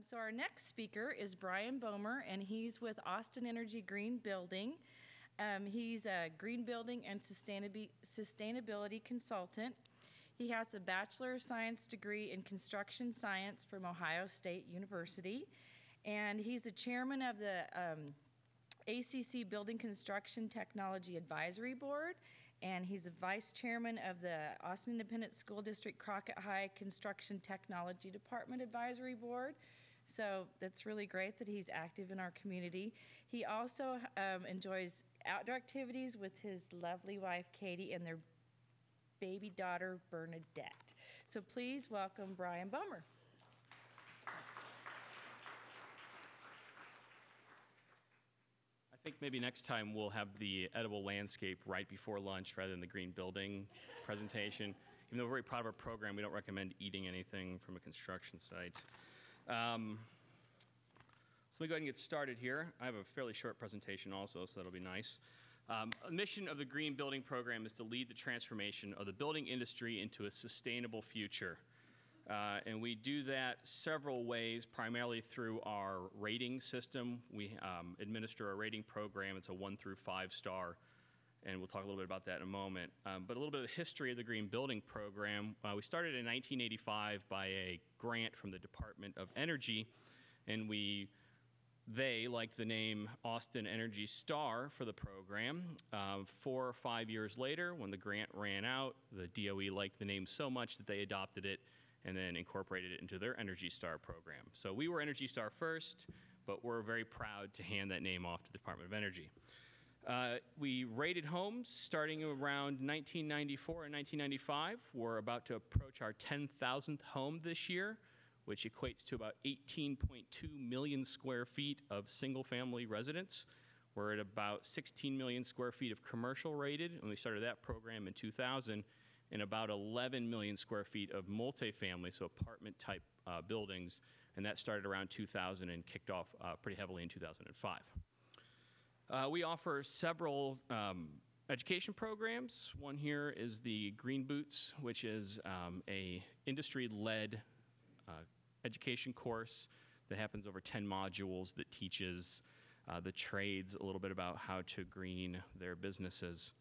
So our next speaker is Bryan Bomer, and he's with Austin Energy Green Building. He's a green building and sustainability consultant. He has a Bachelor of Science degree in construction science from Ohio State University, and he's the chairman of the ACC Building Construction Technology Advisory Board, and he's a vice chairman of the Austin Independent School District Crockett High Construction Technology Department Advisory Board. So that's really great that he's active in our community. He also enjoys outdoor activities with his lovely wife, Katie, and their baby daughter, Bernadette. So please welcome Bryan Bomer. I think maybe next time we'll have the edible landscape right before lunch rather than the green building presentation. Even though we're very proud of our program, we don't recommend eating anything from a construction site. So let me go ahead and get started here. I have a fairly short presentation also, so that'll be nice. The mission of the Green Building Program is to lead the transformation of the building industry into a sustainable future. And we do that several ways, primarily through our rating system. We administer a rating program. It's a 1 through 5 star, and we'll talk a little bit about that in a moment. But a little bit of the history of the Green Building Program. We started in 1985 by a grant from the Department of Energy, and they liked the name Austin Energy Star for the program. 4 or 5 years later, when the grant ran out, the DOE liked the name so much that they adopted it and then incorporated it into their Energy Star program. So we were Energy Star first, but we're very proud to hand that name off to the Department of Energy. We rated homes starting around 1994 and 1995. We're about to approach our 10,000th home this year, which equates to about 18.2 million square feet of single-family residence. We're at about 16 million square feet of commercial rated, and we started that program in 2000, and about 11 million square feet of multifamily, so apartment-type buildings, and that started around 2000 and kicked off pretty heavily in 2005. We offer several education programs. One here is the Green Boots, which is a industry-led education course that happens over 10 modules that teaches the trades a little bit about how to green their businesses.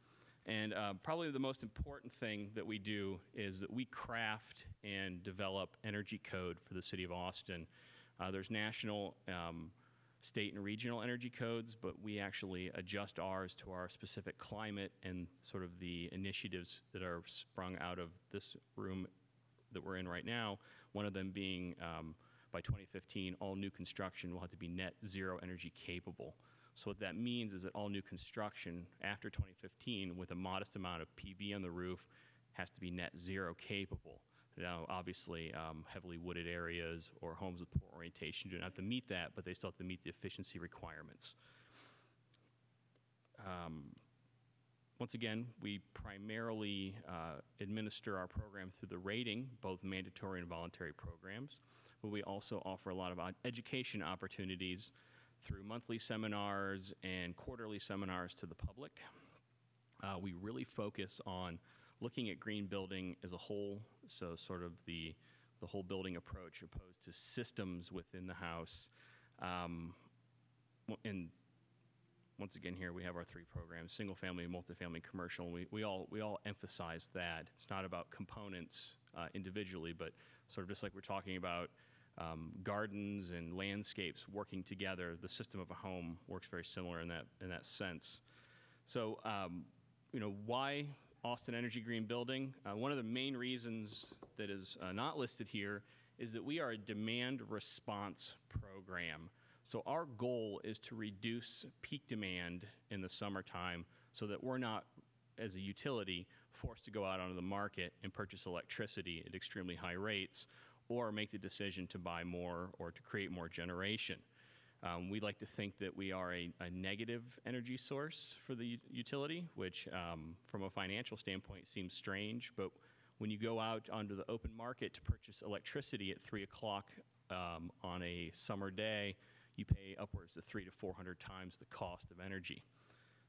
And probably the most important thing that we do is that we craft and develop energy code for the city of Austin. There's national, state, and regional energy codes, but we actually adjust ours to our specific climate and sort of the initiatives that are sprung out of this room that we're in right now, one of them being by 2015, all new construction will have to be net zero energy capable. So what that means is that all new construction after 2015 with a modest amount of PV on the roof has to be net zero capable. Now, obviously, heavily wooded areas or homes with poor orientation do not have to meet that, but they still have to meet the efficiency requirements. Once again, we primarily administer our program through the rating, both mandatory and voluntary programs, but we also offer a lot of education opportunities through monthly seminars and quarterly seminars to the public. We really focus on looking at green building as a whole, so sort of the whole building approach opposed to systems within the house. And once again here we have our 3 programs, single family, multifamily, commercial, and we all emphasize that. It's not about components individually, but sort of just like we're talking about gardens and landscapes working together, the system of a home works very similar in that sense. So, why Austin Energy Green Building? One of the main reasons that is not listed here is that we are a demand response program. So our goal is to reduce peak demand in the summertime so that we're not, as a utility, forced to go out onto the market and purchase electricity at extremely high rates or make the decision to buy more or to create more generation. We like to think that we are a negative energy source for the utility, which from a financial standpoint seems strange, but when you go out onto the open market to purchase electricity at 3 o'clock on a summer day, you pay upwards of 300 to 400 times the cost of energy.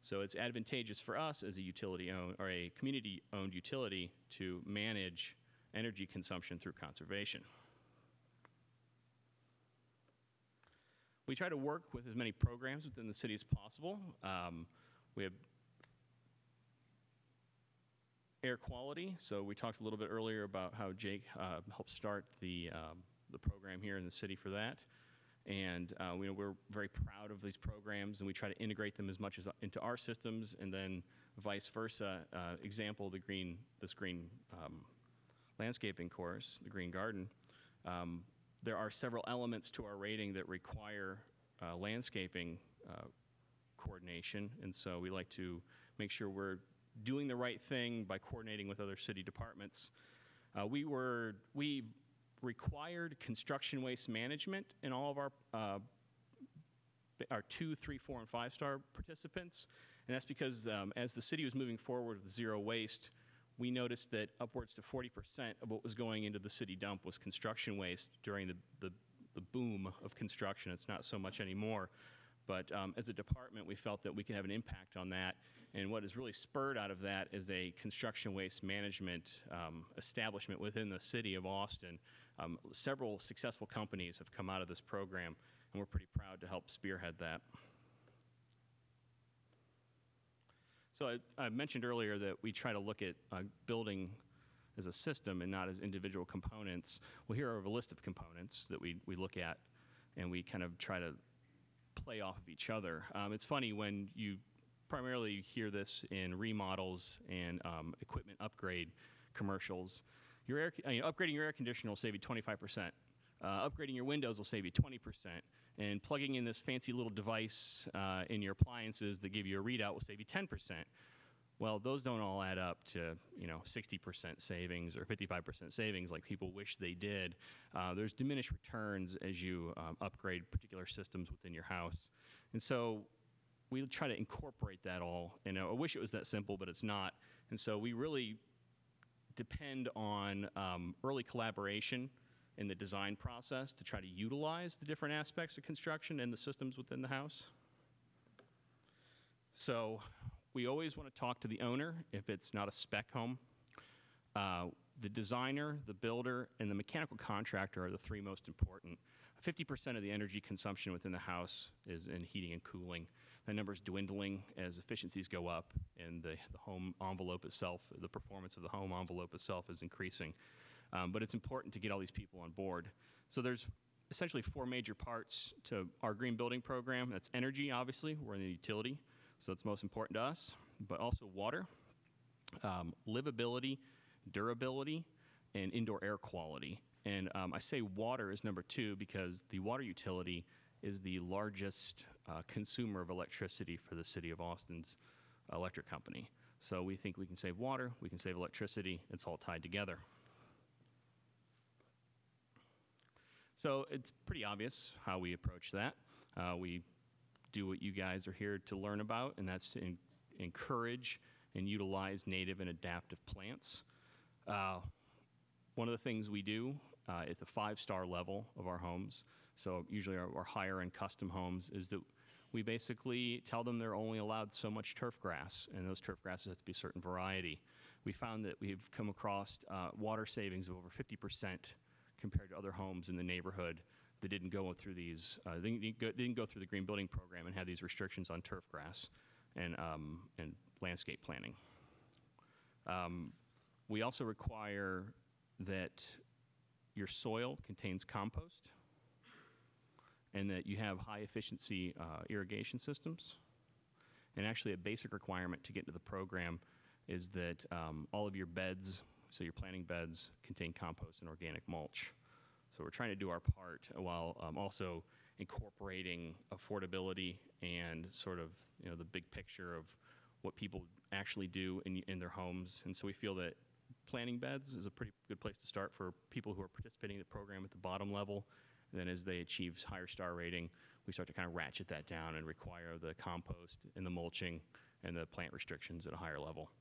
So it's advantageous for us as a utility-owned or a community-owned utility to manage energy consumption through conservation. We try to work with as many programs within the city as possible. We have air quality. So we talked a little bit earlier about how Jake helped start the program here in the city for that. And we're very proud of these programs, and we try to integrate them as much as into our systems, and then vice versa. Example, this green landscaping course, the Green Garden. There are several elements to our rating that require landscaping coordination, and so we like to make sure we're doing the right thing by coordinating with other city departments. We required construction waste management in all of our 2, 3, 4, and 5-star participants, and that's because as the city was moving forward with zero waste, we noticed that upwards to 40% of what was going into the city dump was construction waste during the boom of construction. It's not so much anymore. But as a department, we felt that we could have an impact on that. And what has really spurred out of that is a construction waste management establishment within the city of Austin. Several successful companies have come out of this program, and we're pretty proud to help spearhead that. So I mentioned earlier that we try to look at building as a system and not as individual components. Well, here are a list of components that we look at, and we kind of try to play off of each other. It's funny when you primarily hear this in remodels and equipment upgrade commercials. Upgrading your air conditioner will save you 25%. Upgrading your windows will save you 20%. And plugging in this fancy little device in your appliances that give you a readout will save you 10%. Well, those don't all add up to 60% savings or 55% savings like people wish they did. There's diminished returns as you upgrade particular systems within your house. And so we try to incorporate that all. And I wish it was that simple, but it's not. And so we really depend on early collaboration in the design process to try to utilize the different aspects of construction and the systems within the house. So we always want to talk to the owner if it's not a spec home. The designer, the builder, and the mechanical contractor are the three most important. 50% of the energy consumption within the house is in heating and cooling. That number is dwindling as efficiencies go up, and the home envelope itself, the performance of the home envelope itself is increasing. But it's important to get all these people on board. So there's essentially 4 major parts to our green building program. That's energy, obviously. We're in the utility, so it's most important to us, but also water, livability, durability, and indoor air quality. And I say water is number 2 because the water utility is the largest consumer of electricity for the city of Austin's electric company. So we think we can save water, we can save electricity, it's all tied together. So it's pretty obvious how we approach that. We do what you guys are here to learn about, and that's to encourage and utilize native and adaptive plants. One of the things we do at the 5-star level of our homes, so usually our higher-end custom homes, is that we basically tell them they're only allowed so much turf grass, and those turf grasses have to be a certain variety. We found that we've come across water savings of over 50% compared to other homes in the neighborhood that didn't go through these, didn't go through the green building program and have these restrictions on turf grass and landscape planning. We also require that your soil contains compost and that you have high efficiency irrigation systems. And actually a basic requirement to get into the program is that all of your beds, so your planting beds, contain compost and organic mulch. So we're trying to do our part while also incorporating affordability and sort of the big picture of what people actually do in their homes. And so we feel that planting beds is a pretty good place to start for people who are participating in the program at the bottom level. And then as they achieve higher star rating, we start to kind of ratchet that down and require the compost and the mulching and the plant restrictions at a higher level.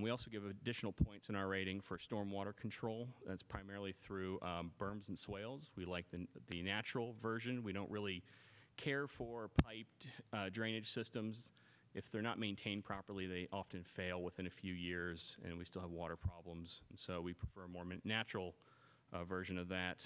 We also give additional points in our rating for stormwater control. That's primarily through berms and swales. We like the natural version. We don't really care for piped drainage systems. If they're not maintained properly, they often fail within a few years, and we still have water problems. And so we prefer a more natural version of that.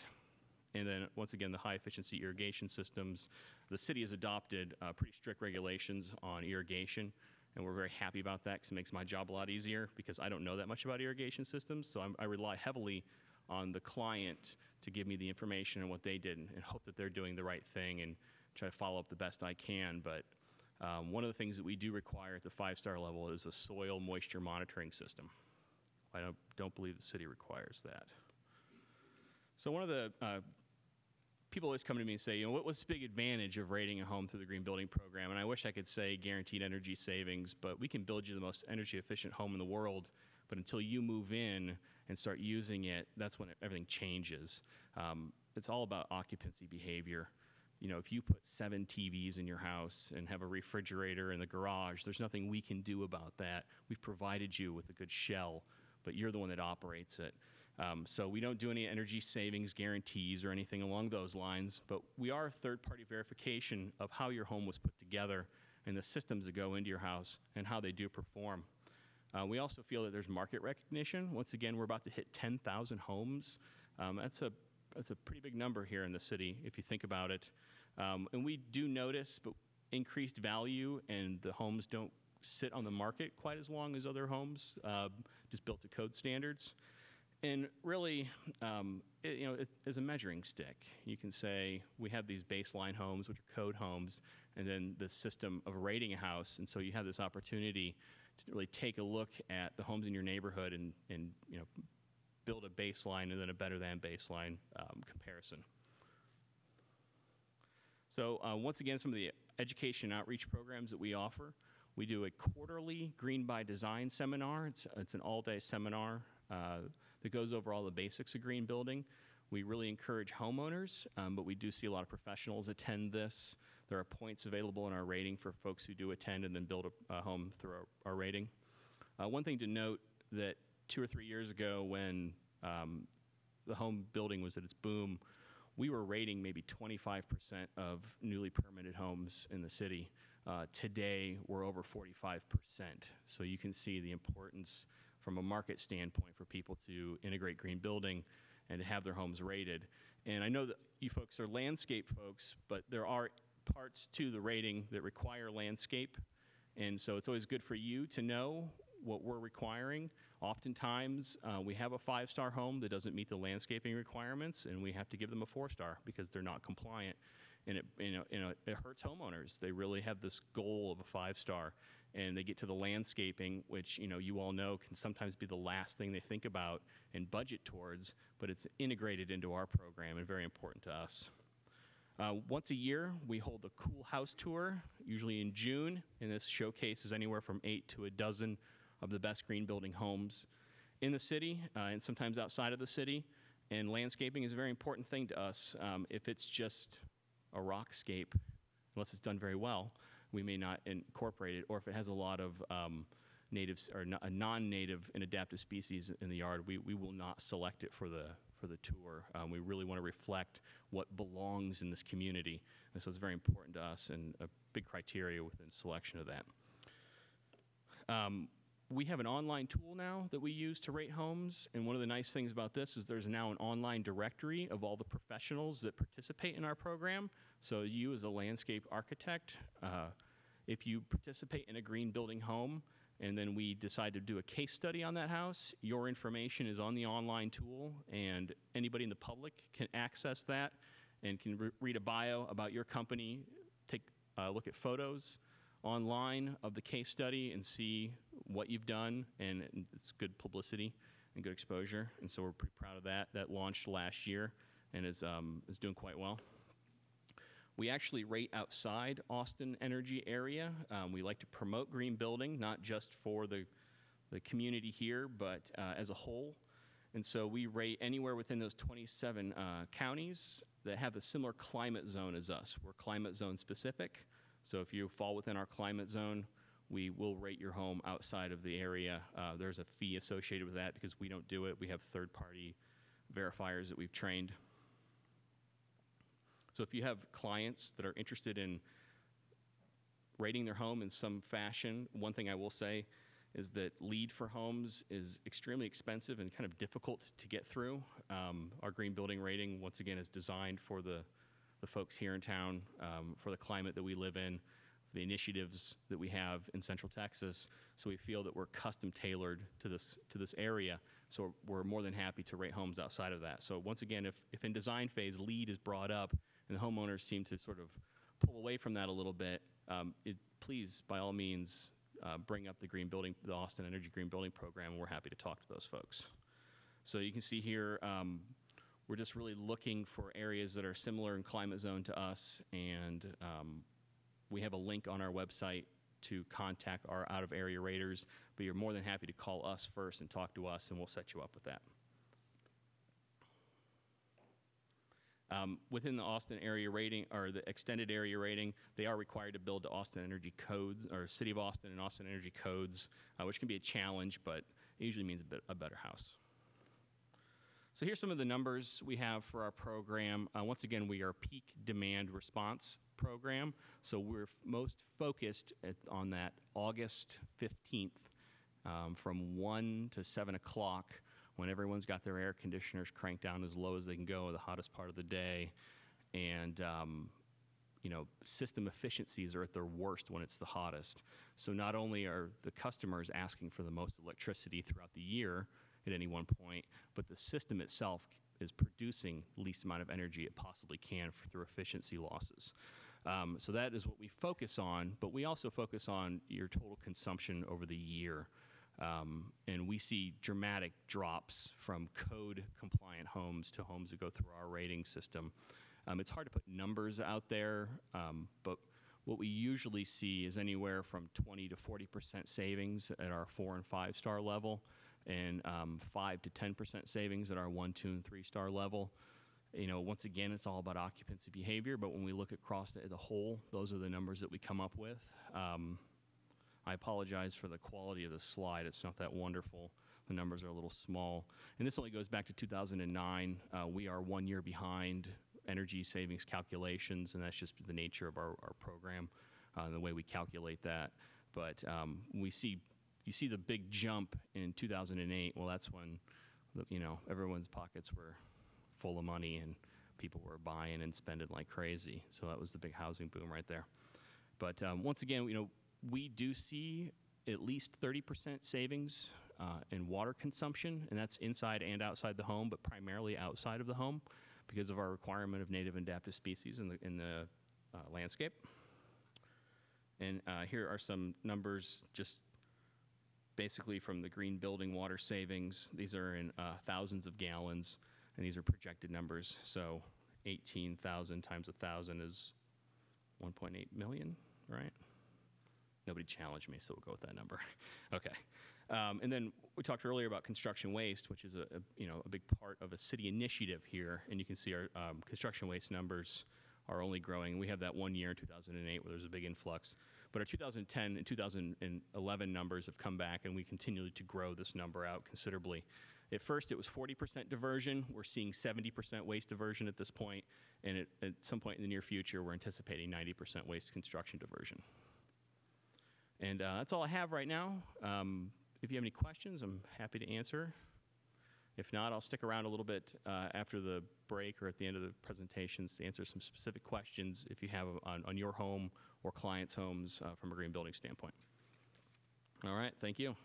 And then, once again, the high-efficiency irrigation systems. The city has adopted pretty strict regulations on irrigation, and we're very happy about that because it makes my job a lot easier because I don't know that much about irrigation systems, so I rely heavily on the client to give me the information on what they did and hope that they're doing the right thing and try to follow up the best I can. But one of the things that we do require at the 5-star level is a soil moisture monitoring system. I don't believe the city requires that. So one of the people always come to me and say, what's the big advantage of rating a home through the Green Building Program? And I wish I could say guaranteed energy savings, but we can build you the most energy efficient home in the world, but until you move in and start using it, that's when everything changes. It's all about occupancy behavior. If you put 7 TVs in your house and have a refrigerator in the garage, there's nothing we can do about that. We've provided you with a good shell, but you're the one that operates it. So we don't do any energy savings guarantees or anything along those lines, but we are a third-party verification of how your home was put together and the systems that go into your house and how they do perform. We also feel that there's market recognition. Once again, we're about to hit 10,000 homes. That's a pretty big number here in the city, if you think about it. And we do notice increased value, and the homes don't sit on the market quite as long as other homes, just built to code standards. And really, it's a measuring stick. You can say we have these baseline homes, which are code homes, and then the system of rating a house. And so you have this opportunity to really take a look at the homes in your neighborhood and build a baseline and then a better than baseline comparison. So once again, some of the education outreach programs that we offer. We do a quarterly Green by Design seminar. It's an all-day seminar that goes over all the basics of green building. We really encourage homeowners, but we do see a lot of professionals attend this. There are points available in our rating for folks who do attend and then build a home through our rating. One thing to note that 2 or 3 years ago when the home building was at its boom, we were rating maybe 25% of newly permitted homes in the city. Today, we're over 45%. So you can see the importance from a market standpoint for people to integrate green building and to have their homes rated. And I know that you folks are landscape folks, but there are parts to the rating that require landscape. And so it's always good for you to know what we're requiring. Oftentimes, we have a 5-star home that doesn't meet the landscaping requirements, and we have to give them a 4-star because they're not compliant. And it hurts homeowners. They really have this goal of a 5-star, and they get to the landscaping, which you all know can sometimes be the last thing they think about and budget towards, but it's integrated into our program and very important to us. Once a year, we hold a cool house tour, usually in June, and this showcases anywhere from 8 to a dozen of the best green building homes in the city and sometimes outside of the city. And landscaping is a very important thing to us. If it's just a rockscape, unless it's done very well, we may not incorporate it. Or if it has a lot of natives or non-native and adaptive species in the yard, we will not select it for the tour. We really want to reflect what belongs in this community. And so it's very important to us and a big criteria within selection of that. We have an online tool now that we use to rate homes, and one of the nice things about this is there's now an online directory of all the professionals that participate in our program. So you as a landscape architect, if you participate in a green building home, and then we decide to do a case study on that house, your information is on the online tool, and anybody in the public can access that and can read a bio about your company, take a look at photos online of the case study and see what you've done, and it's good publicity and good exposure, and so we're pretty proud of that. That launched last year and is doing quite well. We actually rate outside Austin Energy area. We like to promote green building, not just for the community here, but as a whole. And so we rate anywhere within those 27 counties that have a similar climate zone as us. We're climate zone specific. So if you fall within our climate zone, we will rate your home outside of the area. There's a fee associated with that because we don't do it. We have third-party verifiers that we've trained. So if you have clients that are interested in rating their home in some fashion, one thing I will say is that LEED for homes is extremely expensive and kind of difficult to get through. Our green building rating, once again, is designed for the folks here in town, for the climate that we live in, the initiatives that we have in Central Texas. So we feel that we're custom tailored to this area. So we're more than happy to rate homes outside of that. So once again, if in design phase LEED is brought up and the homeowners seem to sort of pull away from that a little bit, please, by all means, bring up the Austin Energy Green Building Program, and we're happy to talk to those folks. So you can see here, we're just really looking for areas that are similar in climate zone to us, and we have a link on our website to contact our out-of-area raters, but you're more than happy to call us first and talk to us, and we'll set you up with that. Within the Austin area rating, or the extended area rating, they are required to build to Austin Energy codes, or City of Austin and Austin Energy codes, which can be a challenge, but it usually means a better house. So here's some of the numbers we have for our program. Once again, we are a peak demand response program, so we're most focused on that August 15th from 1 to 7 o'clock, when everyone's got their air conditioners cranked down as low as they can go, the hottest part of the day, and system efficiencies are at their worst when it's the hottest. So not only are the customers asking for the most electricity throughout the year at any one point, but the system itself is producing the least amount of energy it possibly can through efficiency losses. So that is what we focus on, but we also focus on your total consumption over the year. And we see dramatic drops from code-compliant homes to homes that go through our rating system. It's hard to put numbers out there, but what we usually see is anywhere from 20 to 40% savings at our 4- and 5-star level, and 5 to 10% savings at our 1, 2, and 3-star level. Once again, it's all about occupancy behavior, but when we look across the whole, those are the numbers that we come up with. I apologize for the quality of the slide. It's not that wonderful. The numbers are a little small. And this only goes back to 2009. We are 1 year behind energy savings calculations, and that's just the nature of our program and the way we calculate that. But you see the big jump in 2008. Well, that's when everyone's pockets were full of money and people were buying and spending like crazy. So that was the big housing boom right there. But once again, we do see at least 30% savings in water consumption, and that's inside and outside the home, but primarily outside of the home because of our requirement of native and adaptive species in the landscape. And here are some numbers just basically from the green building water savings. These are in thousands of gallons, and these are projected numbers. So 18,000 times 1,000 is 1.8 million, right? Nobody challenged me, so we'll go with that number. Okay. And then we talked earlier about construction waste, which is a big part of a city initiative here. And you can see our construction waste numbers are only growing. We have that 1 year in 2008 where there's a big influx. But our 2010 and 2011 numbers have come back, and we continue to grow this number out considerably. At first, it was 40% diversion. We're seeing 70% waste diversion at this point. And at some point in the near future, we're anticipating 90% waste construction diversion. And that's all I have right now. If you have any questions, I'm happy to answer. If not, I'll stick around a little bit after the break or at the end of the presentations to answer some specific questions if you have on your home or clients' homes from a green building standpoint. All right, thank you.